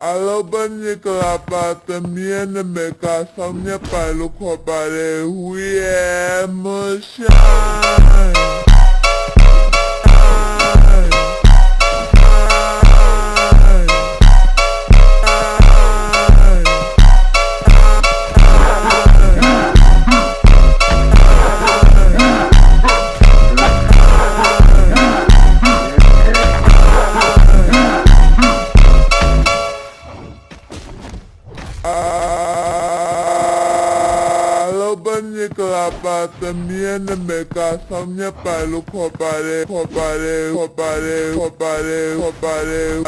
Alobani kalapa también me casa mi palo copare huye moshai. Alobani kalapa también me casa mi palo copare copare copare copare copare